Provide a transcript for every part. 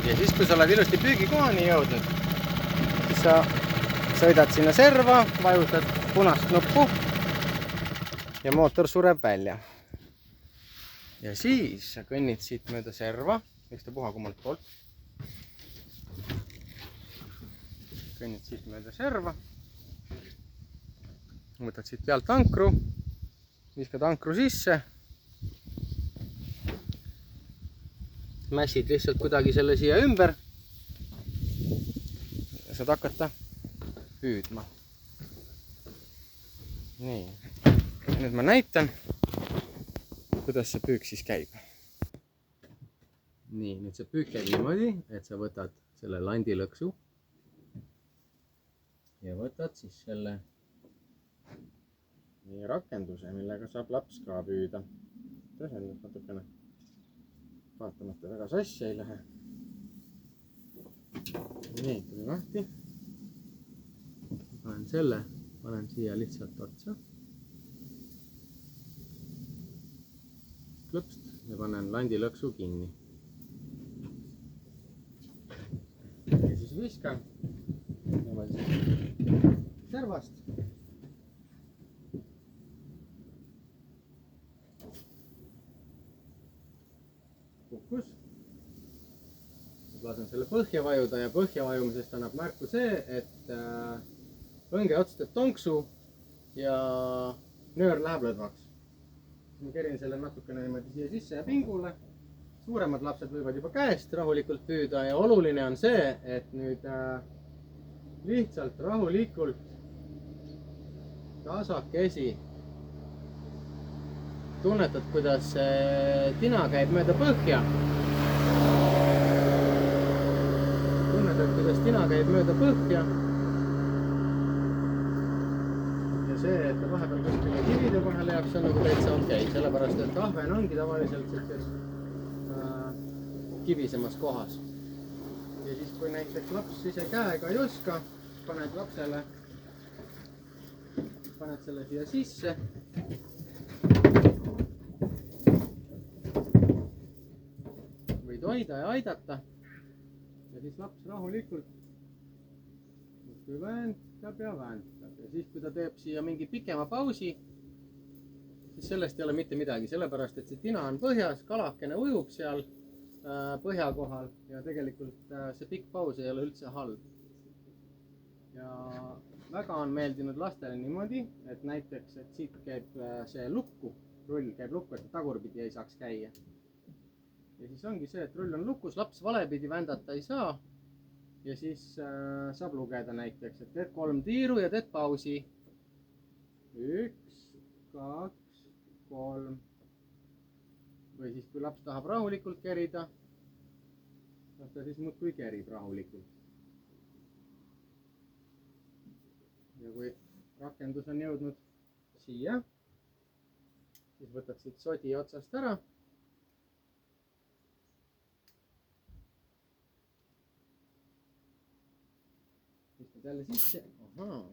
Ja siis, kui sa oled ilusti püügikohani jõudnud, siis sa sõidad sinna serva, vajutad punast nuppu ja mootor sureb välja. Ja siis sa kõnnid siit mööda serva, ükstapuha kummalt poolt. Kõnnid siit mööda serva, võtad siit pealt ankru, viskad ankru sisse, mässid lihtsalt kuidagi selle siia ümber ja saad hakata püüdma. Nii, nüüd ma näitan, kuidas see püük siis käib. Nii, nüüd see püük käib niimoodi, et sa võtad selle landilõksu ja võtad siis selle rakenduse, millega saab laps ka püüda. See nüüd natukene vaatamata väga sassi ei lähe. Nii, tuli lahti. Panen siia lihtsalt otsa. Klõpst ja panen landilõksu kinni. Ja siis viskan servast. Kukkus. Lasen selle põhja vajuda ja põhja vajumisest annab märku see, et õnge ots teeb tonksu ja nöör läheb lõdvaks. Ma kerin selle natukene niimoodi siia sisse ja pingule. Suuremad lapsed võivad juba käest rahulikult püüda ja oluline on see, et nüüd lihtsalt rahulikult tasakesi tunnetad, kuidas tina käib mööda põhja. Tunnetad, kuidas tina käib mööda põhja. Ja see, et ta vahepeal kuskile kivide vahele jääb, see on nagu täitsa okei. Sellepärast, et ahven ongi tavaliselt sellises kivisemas kohas. Ja siis, kui näiteks laps ise käega ei oska, paned lapsele, paned selle siia sisse. Võid hoida ja aidata. Ja siis laps rahulikult vääntab ja vääntab. Ja siis, kui ta teeb siia mingi pikema pausi, siis sellest ei ole mitte midagi. Sellepärast, et see tina on põhjas, kalakene ujub seal põhja kohal ja tegelikult see pikk paus ei ole üldse halb. Ja väga on meeldinud lastele niimoodi, et näiteks, et siit käib see lukku, rull käib lukku, et tagurpidi ei saaks käia. Ja siis ongi see, et rull on lukus, laps valepidi vändata ei saa. Ja siis saab lugeda näiteks, et teed 3 tiiru ja teed pausi. 1, 2, 3. Või siis, kui laps tahab rahulikult kerida, ta siis muudkui kerib rahulikult. Ja kui rakendus on jõudnud siia, siis võtad siit sodi otsast ära. Viskad jälle sisse. Ahaa,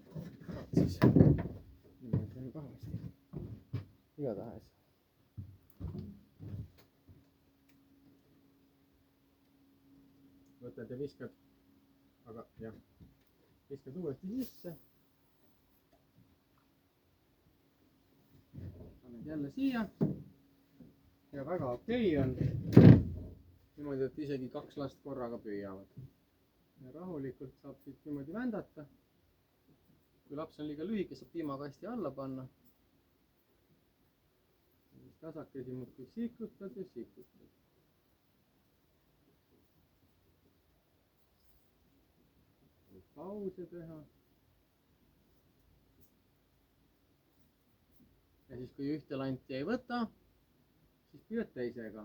siis niimoodi on pahasti. Igatahes. Võtad ja viskad, aga jah, viskad uuesti sisse. Paned jälle siia ja väga okei on niimoodi, et isegi 2 last korraga püüavad. Ja rahulikult saab siit niimoodi vändata. Kui laps on liiga lühike, saab piimakasti alla panna. Ja siis tasakesi muudkui sikutad ja sikutad. Pause teha. Ja siis, kui ühte lanti ei võta, siis püüad teisega.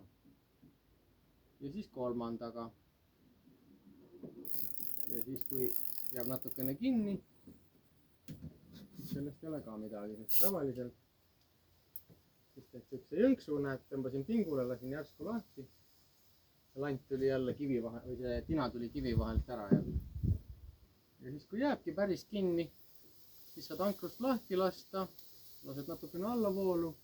Ja siis 3. Ja siis, kui jääb natukene kinni, siis sellest ei ole ka midagi. Sest tavaliselt, siis teed sükse jõnksu, näed, tõmbasin pingule, lasin järsku lahti. Ja lant tuli jälle kivi vahel, või see tina tuli kivi vahelt ära jälle. Ja siis, kui jääbki päris kinni, siis saad ankrust lahti lasta, lased natukene allavoolu.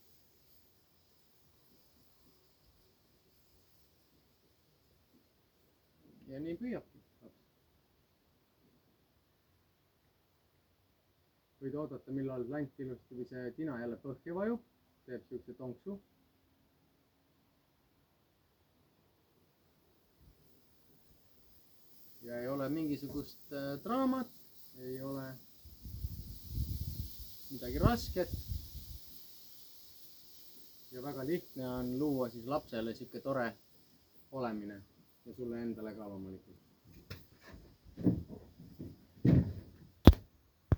ja nii püüabki laps. võid oodata, millal länt ilusti või see tina jälle põhja vajub, teeb siukse tonksu. ja ei ole mingisugust draamat, ei ole midagi rasket. ja väga lihtne on luua siis lapsele sihuke tore olemine ja sulle endale ka loomulikult.